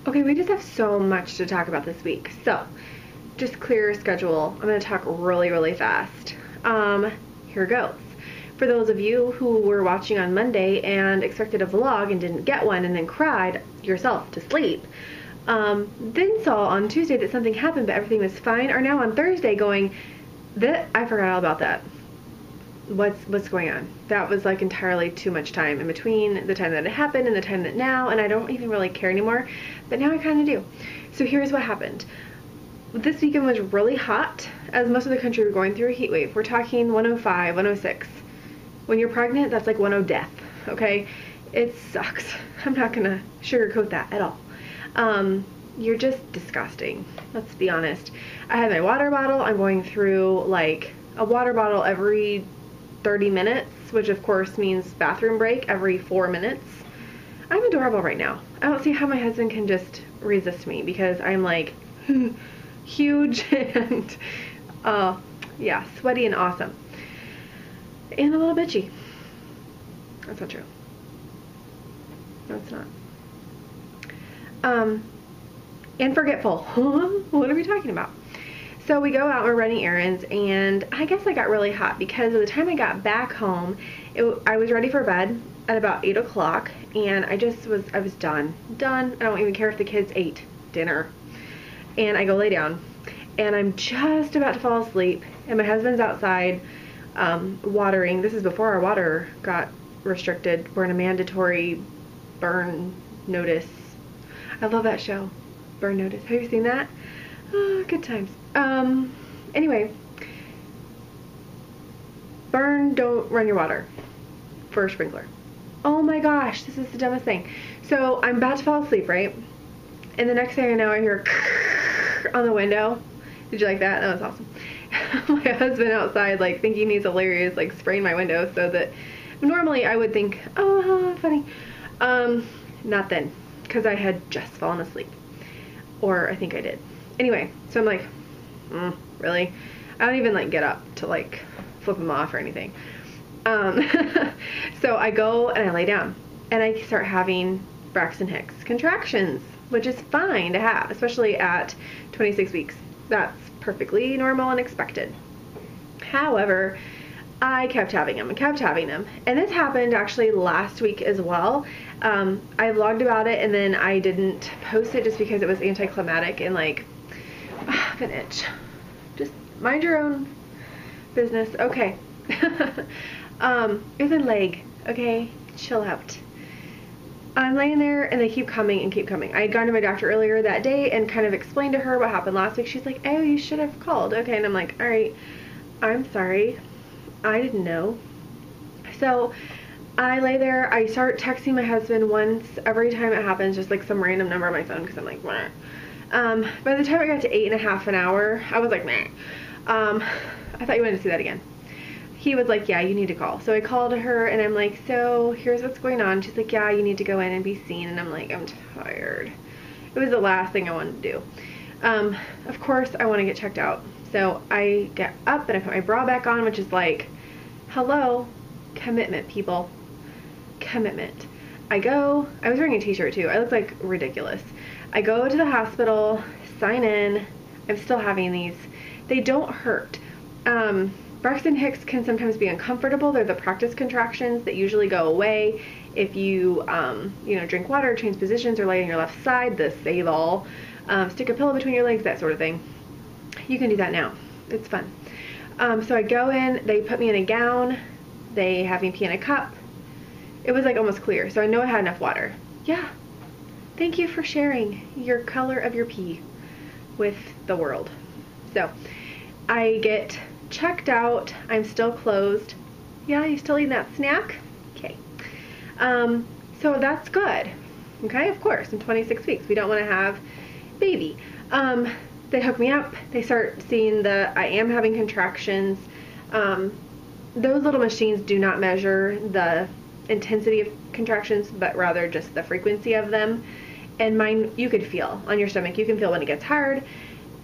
Okay, we just have so much to talk about this week. So, just clear your schedule. I'm going to talk really, really fast. Here goes. For those of you who were watching on Monday and expected a vlog and didn't get one and then cried yourself to sleep, then saw on Tuesday that something happened but everything was fine, are now on Thursday going, I forgot all about that. What's going on? That was like entirely too much time in between the time that it happened and the time that now, and I don't even really care anymore, but now I kind of do. So here's what happened. This weekend was really hot, as most of the country were going through a heat wave. We're talking 105, 106. When you're pregnant, that's like 10 death, okay? It sucks. I'm not gonna sugarcoat that at all. You're just disgusting, let's be honest. I had my water bottle. I'm going through like a water bottle every 30 minutes, which of course means bathroom break every 4 minutes. I'm adorable right now. I don't see how my husband can just resist me because I'm like huge and yeah, sweaty and awesome. And a little bitchy. That's not true. No, it's not. And forgetful. What are we talking about? So we go out, we're running errands, and I guess I got really hot because by the time I got back home, I was ready for bed at about 8 o'clock, and I was done. I don't even care if the kids ate dinner. And I go lay down, and I'm just about to fall asleep, and my husband's outside watering. This is before our water got restricted. We're in a mandatory burn notice. I love that show, Burn Notice. Have you seen that? Oh, good times. Anyway, don't run your water for a sprinkler. Oh my gosh, this is the dumbest thing. So I'm about to fall asleep, right? And the next thing I know, I hear on the window. Did you like that? That was awesome. My husband outside, like, thinking he's hilarious, like, spraying my window so that normally I would think, oh, funny. Not then, because I had just fallen asleep. Or I think I did. Anyway, so I'm like, really? I don't even like get up to like flip them off or anything. So I go and I lay down and I start having Braxton Hicks contractions, which is fine to have, especially at 26 weeks. That's perfectly normal and expected. However, I kept having them and kept having them. And this happened actually last week as well. I vlogged about it and then I didn't post it just because it was anticlimactic and like, I have an itch. Just mind your own business. Okay. It was a leg. Okay. Chill out. I'm laying there and they keep coming and keep coming. I had gone to my doctor earlier that day and kind of explained to her what happened last week. She's like, oh, you should have called. Okay. And I'm like, all right, I'm sorry. I didn't know. So I lay there. I start texting my husband once every time it happens, just like some random number on my phone because I'm like, meh. By the time I got to 8.5 an hour, I was like, meh. I thought you wanted to see that again. He was like, yeah, you need to call. So I called her and I'm like, so here's what's going on. She's like, yeah, you need to go in and be seen. And I'm like, I'm tired. It was the last thing I wanted to do. Of course, I want to get checked out. So I get up and I put my bra back on, which is like, hello, commitment, people. Commitment. I was wearing a t-shirt too. I look like ridiculous. I go to the hospital, sign in. I'm still having these. They don't hurt. Braxton Hicks can sometimes be uncomfortable. They're the practice contractions that usually go away if you, drink water, change positions, or lay on your left side, the save all, stick a pillow between your legs, that sort of thing. You can do that now. It's fun. So I go in, they put me in a gown, they have me pee in a cup. It was like almost clear, so I know I had enough water. Yeah. Thank you for sharing your color of your pee with the world. So I get checked out. I'm still closed. Yeah, you still eating that snack? Okay. So that's good. Okay, of course, in 26 weeks, we don't want to have baby. They hook me up. They start seeing I am having contractions. Those little machines do not measure the intensity of contractions, but rather just the frequency of them. And mine, you could feel on your stomach. You can feel when it gets hard.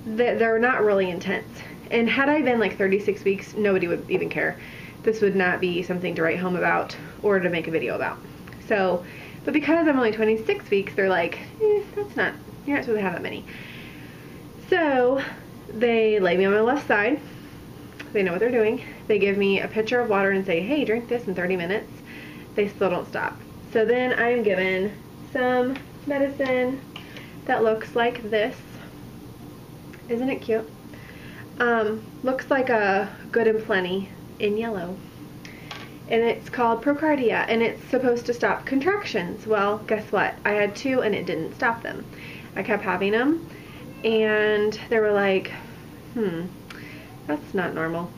They're not really intense. And had I been like 36 weeks, nobody would even care. This would not be something to write home about or to make a video about. So But because I'm only 26 weeks, they're like, that's not, you're not supposed to have that many. So they lay me on my left side. They know what they're doing. They give me a pitcher of water and say, hey, drink this in 30 minutes. They still don't stop. So then I'm given some medicine that looks like this. Isn't it cute? Looks like a Good and Plenty in yellow. And it's called Procardia, and it's supposed to stop contractions. Well, guess what? I had 2 and it didn't stop them. I kept having them, and they were like, that's not normal.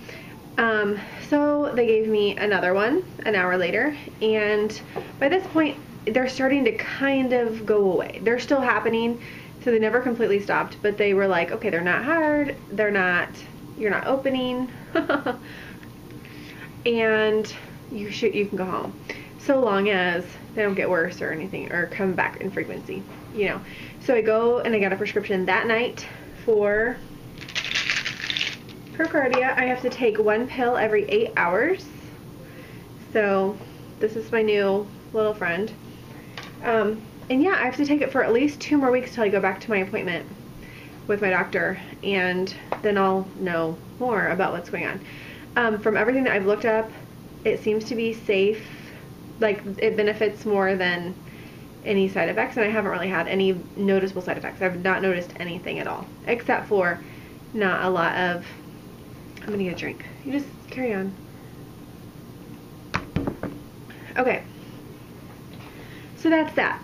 So they gave me another one an hour later, and by this point, they're starting to kind of go away. They're still happening, so they never completely stopped, but they were like, okay, they're not hard, you're not opening, and you can go home. So long as they don't get worse or anything, or come back in frequency, you know. So I go and I got a prescription that night for Procardia. I have to take 1 pill every 8 hours. So this is my new little friend. And yeah, I have to take it for at least 2 more weeks till I go back to my appointment with my doctor, and then I'll know more about what's going on. From everything that I've looked up, it seems to be safe. Like, it benefits more than any side effects, and I haven't really had any noticeable side effects. I've not noticed anything at all, except for not a lot of, I'm gonna get a drink. You just carry on. Okay, so that's that.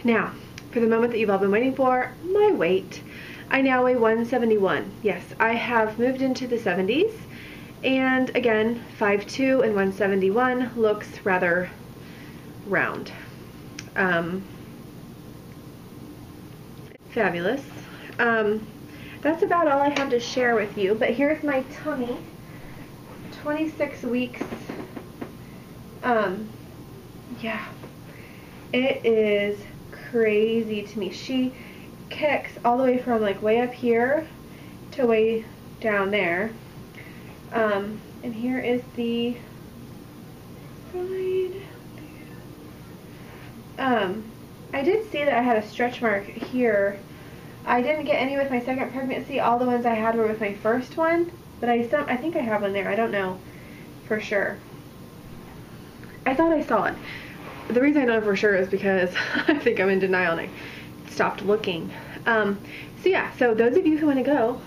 Now, for the moment that you've all been waiting for, my weight. I now weigh 171. Yes, I have moved into the 70s, and again, 5'2" and 171 looks rather round. Fabulous. That's about all I have to share with you, but here's my tummy. 26 weeks. Yeah, it is crazy to me. She kicks all the way from like way up here to way down there. And here is the side. I did see that I had a stretch mark here. I didn't get any with my second pregnancy. All the ones I had were with my first one, but I think I have one there. I don't know for sure. I thought I saw it. The reason I know for sure is because I think I'm in denial and I stopped looking. So yeah, so those of you who want to go.